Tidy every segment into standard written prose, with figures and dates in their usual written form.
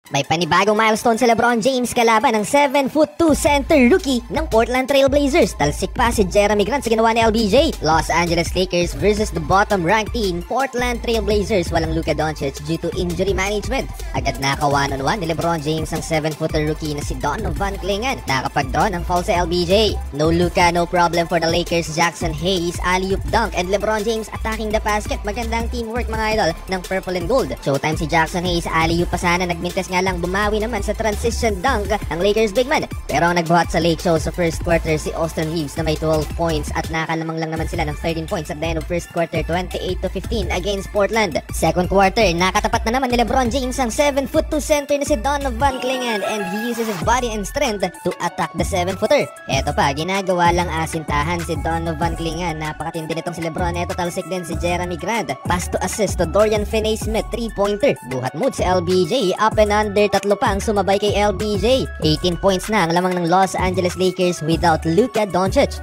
May panibagong milestone si LeBron James kalaban ng 7'2" center rookie ng Portland Trail Blazers. Talsik pa si Jeremy Grant sa ginawa ni LBJ. Los Angeles Lakers versus the bottom-ranked team, Portland Trail Blazers. Walang Luka Doncic due to injury management. Agad naka 1-on-1 ni LeBron James ang 7-footer rookie na si Donovan Clingan. Nakapag-draw ng foul sa LBJ. No Luka, no problem for the Lakers. Jackson Hayes, alley-oop dunk, and LeBron James attacking the basket. Magandang teamwork mga idol ng purple and gold. Showtime si Jackson Hayes, alley-oop pa sana, nagmintes nga lang bumawi naman sa transition dunk ang Lakers big man. Pero ang nagbuhat sa Lake Show sa first quarter si Austin Reeves na may 12 points at nakalamang lang naman sila ng 13 points at the end of first quarter, 28-15 against Portland. Second quarter, nakatapat na naman ni LeBron James ang 7'2" center na si Donovan Clingan and he uses his body and strength to attack the 7-footer. Eto pa, ginagawa lang asintahan si Donovan Clingan. Napakatindi nitong si LeBron. Eto talsik din si Jeremy Grant. Pass to assist to Dorian Finney-Smith, 3-pointer. Buhat move si LBJ, up and under, tatlo pa ang sumabay kay LBJ. 18 points na ang lamang ng Los Angeles Lakers without Luka Doncic.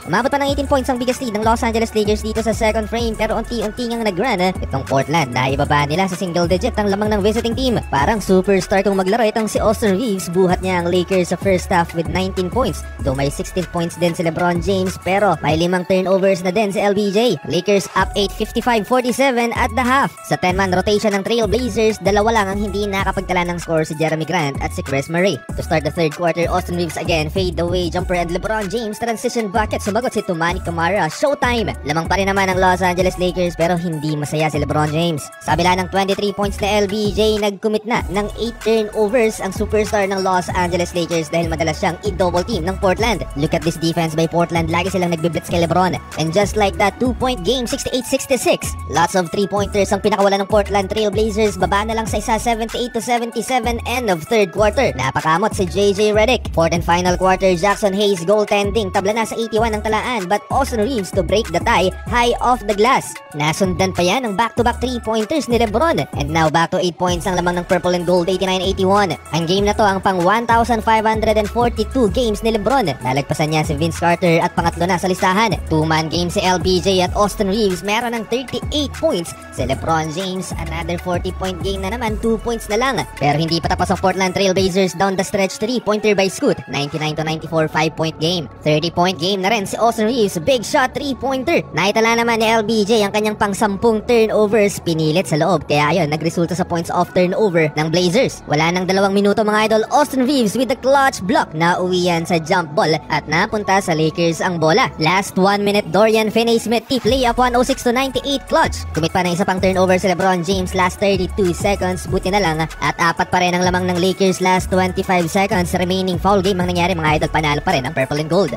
Umabot pa ng 18 points ang biggest lead ng Los Angeles Lakers dito sa second frame pero unti-unti ngang nag-run itong Portland. Naibaba nila sa single digit ang lamang ng visiting team. Parang superstar kung maglaro itong si Austin Reeves. Buhat niya ang Lakers sa first half with 19 points. Though may 16 points din si LeBron James pero may 5 turnovers na din si LBJ. Lakers up 8, 55-47 at the half. Sa 10-man rotation ng Trail Blazers, dalawa lang ang hindi nakapagtala ng score, si Jeremy Grant at si Chris Murray. To start the third quarter, Austin Reeves again fade away jumper and LeBron James transition bucket. Sumagot si Toumani Camara. Showtime! Lamang pa rin naman ang Los Angeles Lakers pero hindi masaya si LeBron James. Sa kabila ng 23 points na LBJ, nag-commit na ng 8 turnovers ang superstar ng Los Angeles Lakers dahil madalas siyang i-double team ng Portland. Look at this defense by Portland. Lagi silang nagbiblitz kay LeBron. And just like that, 2-point game, 68-66. Lots of 3-pointers ang pinakawala ng Portland Trail Blazers. Baba na lang sa isa, 78-77 end of third quarter. Napakamot si JJ Redick. Fourth and final quarter, Jackson Hayes goaltending. Tabla na sa 81 ng talaan but Austin Reeves to break the tie high off the glass. Nasundan pa yan ng back-to-back 3-pointers ni LeBron. And now back to 8 points ang lamang ng purple and gold, 89-81. Ang game na to ang pang 1,542 games ni LeBron. Nalagpasan niya si Vince Carter at pangatlo na sa listahan. 2-man game si LBJ at Austin Reeves. Meron ng 38 points. Si LeBron James, another 40-point game na naman, 2 points na lang. Pero hindi pa tapos ang Portland Trail Blazers down the stretch. 3-pointer by Scoot, 99-94, 5-point game. 30-point game na rin si Austin Reeves, big shot, 3-pointer. Naitala naman ni LBJ ang kanyang pang 10 turnovers, pinilit sa loob. Kaya ayun, nagresulta sa points off turnover ng Blazers. Wala nang 2 minuto mga idol, Austin Reeves with the clutch block. Nauwi yan sa jump ball at napunta sa Lakers ang bola. Last 1 minute, Dorian Finney-Smith tip layup 106-98 clutch. Kumit pa ng isa pang turnover si LeBron James last 32 seconds. Buti na lang at 4 pa rin ang lamang ng Lakers last 25 seconds. Remaining foul game ang nangyari mga idol, panalo pa rin ang purple and gold.